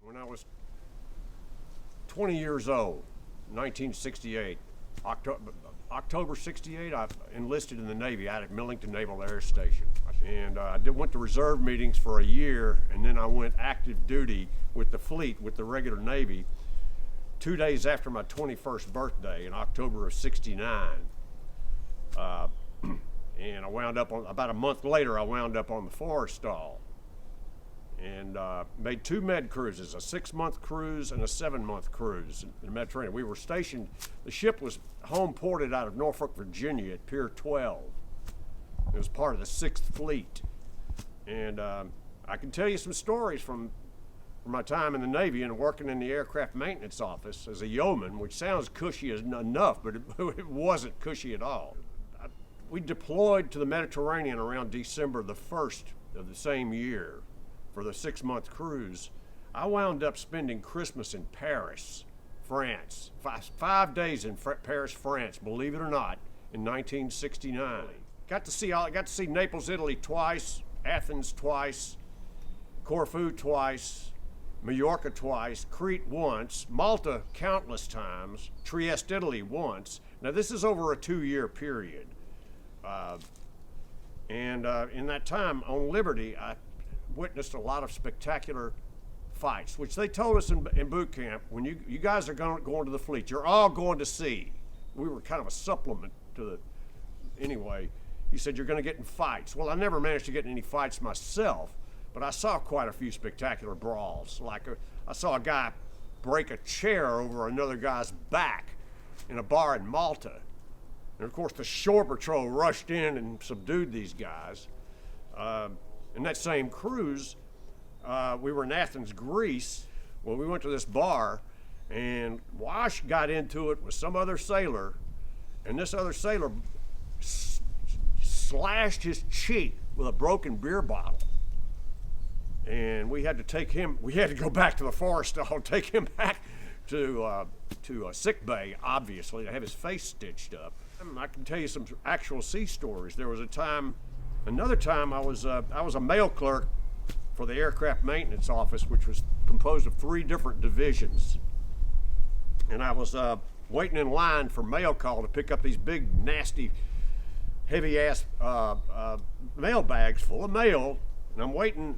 When I was 20 years old, 1968, October 68, I enlisted in the Navy out at Millington Naval Air Station. And I went to reserve meetings for a year, and then I went active duty with the fleet, with the regular Navy, 2 days after my 21st birthday in October of 69. And I wound up on, about a month later, I wound up on the Forrestal and made 2 med cruises, a 6-month cruise and a 7-month cruise in the Mediterranean. We were stationed, the ship was home ported out of Norfolk, Virginia at Pier 12. It was part of the 6th Fleet. And I can tell you some stories from my time in the Navy and working in the aircraft maintenance office as a yeoman, which sounds cushy enough, but it wasn't cushy at all. We deployed to the Mediterranean around December the 1st of the same year for the 6-month cruise. I wound up spending Christmas in Paris, France, 5 days in Paris, France, believe it or not, in 1969. I got to see Naples, Italy twice, Athens twice, Corfu twice, Majorca twice, Crete once, Malta countless times, Trieste, Italy once. Now this is over a 2-year period. In that time on Liberty, I witnessed a lot of spectacular fights, which they told us in boot camp, when you guys are going to the fleet, you're all going to sea. We were kind of a supplement to the, anyway, he said, you're going to get in fights. Well, I never managed to get in any fights myself, but I saw quite a few spectacular brawls. Like I saw a guy break a chair over another guy's back in a bar in Malta. And of course, the shore patrol rushed in and subdued these guys. In that same cruise, we were in Athens, Greece. Well, we went to this bar, and Wash got into it with some other sailor, and this other sailor slashed his cheek with a broken beer bottle. And we had to go back to the Forrestal, take him back to a sick bay, obviously, to have his face stitched up. I can tell you some actual sea stories. There was another time I was a mail clerk for the aircraft maintenance office, which was composed of 3 different divisions. And I was waiting in line for mail call to pick up these big, nasty, heavy-ass mail bags full of mail. And I'm waiting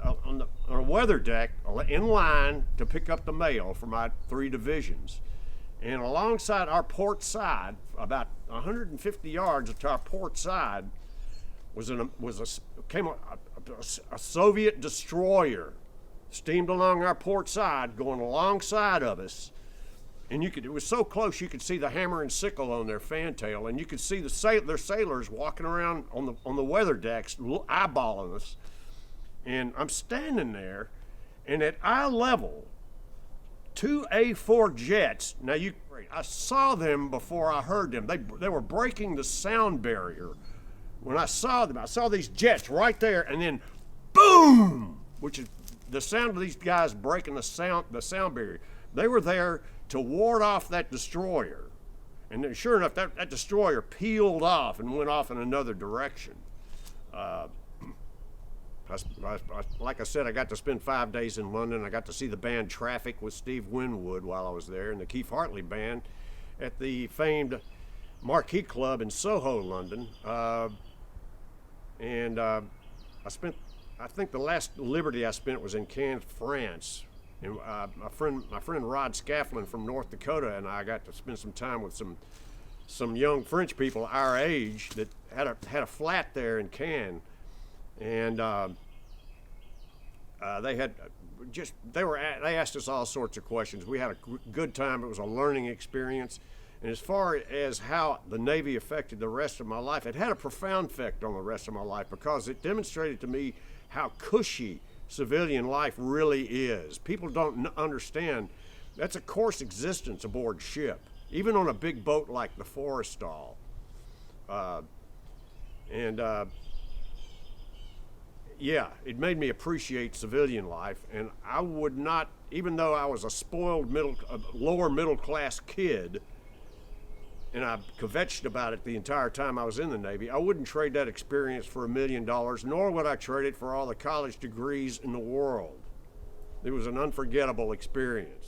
on a weather deck in line to pick up the mail for my 3 divisions. And alongside our port side, about 150 yards to our port side, came a Soviet destroyer, steamed along our port side, going alongside of us. And it was so close you could see the hammer and sickle on their fantail, and you could see their sailors walking around on the weather decks, eyeballing us. And I'm standing there, and at eye level, 2 A4 jets. Now I saw them before I heard them. They were breaking the sound barrier. When I saw them, I saw these jets right there, and then boom, which is the sound of these guys breaking the sound barrier. They were there to ward off that destroyer. And then, sure enough, that destroyer peeled off and went off in another direction. Like I said, I got to spend 5 days in London. I got to see the band Traffic with Steve Winwood while I was there, and the Keith Hartley band at the famed Marquee Club in Soho, London. I think the last Liberty I spent was in Cannes, France. And my friend Rod Scaflin from North Dakota and I got to spend some time with some young French people our age that had a flat there in Cannes. And they asked us all sorts of questions. We had a good time. It was a learning experience. And as far as how the Navy affected the rest of my life, it had a profound effect on the rest of my life because it demonstrated to me how cushy civilian life really is. People don't understand that's a coarse existence aboard ship, even on a big boat like the Forrestal. Yeah, it made me appreciate civilian life, and I would not, even though I was a spoiled lower middle class kid, and I kvetched about it the entire time I was in the Navy, I wouldn't trade that experience for $1 million, nor would I trade it for all the college degrees in the world. It was an unforgettable experience.